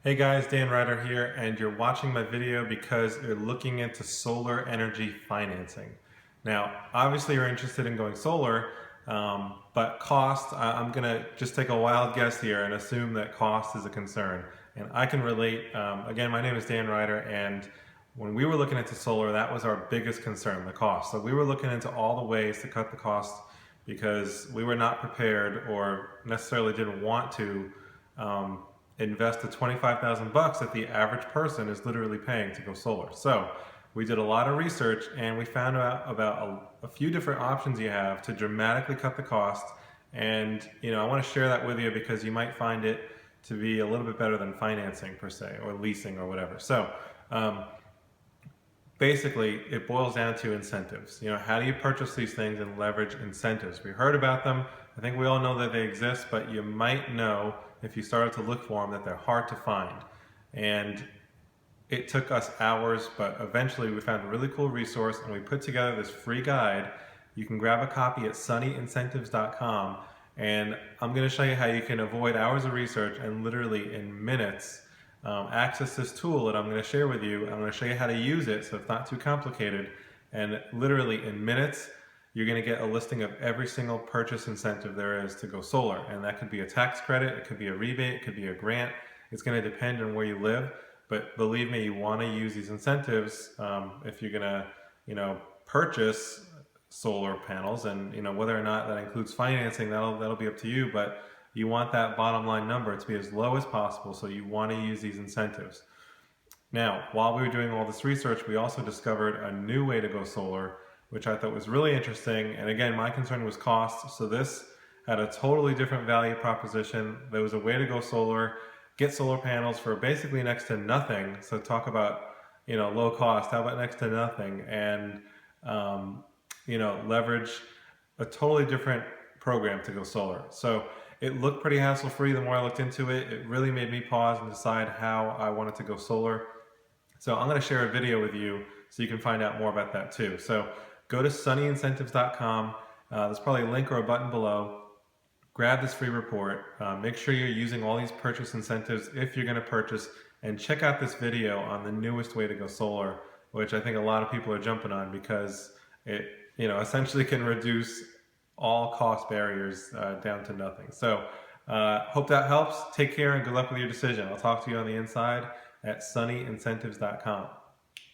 Hey guys, Dan Ryder here, and you're watching my video because you're looking into solar energy financing. Now, obviously you're interested in going solar, but cost, I'm gonna just take a wild guess here and assume that cost is a concern. And I can relate, again, my name is Dan Ryder, and when we were looking into solar, that was our biggest concern, the cost. So we were looking into all the ways to cut the cost because we were not prepared or necessarily didn't want to um, invest the 25,000 bucks that the average person is literally paying to go solar. So we did a lot of research and we found out about a few different options you have to dramatically cut the cost. And I want to share that with you because you might find it to be a little bit better than financing per se, or leasing or whatever. So um, basically it boils down to incentives. How do you purchase these things and leverage incentives? We heard about them. I think we all know that they exist, but you might know if you started to look for them that they're hard to find. And it took us hours, but eventually we found a really cool resource and we put together this free guide. You can grab a copy at sunnyincentives.com, and I'm going to show you how you can avoid hours of research and literally in minutes access this tool that I'm going to share with you. I'm going to show you how to use it so it's not too complicated, and literally in minutes you're going to get a listing of every single purchase incentive there is to go solar. And that could be a tax credit, it could be a rebate, it could be a grant. It's going to depend on where you live, but believe me, you want to use these incentives if you're going to purchase solar panels. And whether or not that includes financing, that'll be up to you, but you want that bottom line number to be as low as possible, so you want to use these incentives. Now, while we were doing all this research, we also discovered a new way to go solar, which I thought was really interesting. And again, my concern was cost. So this had a totally different value proposition. There was a way to go solar, get solar panels for basically next to nothing. So talk about, low cost. How about next to nothing? And, leverage a totally different program to go solar. So it looked pretty hassle-free the more I looked into it. It really made me pause and decide how I wanted to go solar. So I'm going to share a video with you so you can find out more about that too. So go to sunnyincentives.com. There's probably a link or a button below. Grab this free report. Make sure you're using all these purchase incentives if you're going to purchase, and check out this video on the newest way to go solar, which I think a lot of people are jumping on because it essentially can reduce all cost barriers down to nothing. So hope that helps. Take care and good luck with your decision. I'll talk to you on the inside at sunnyincentives.com.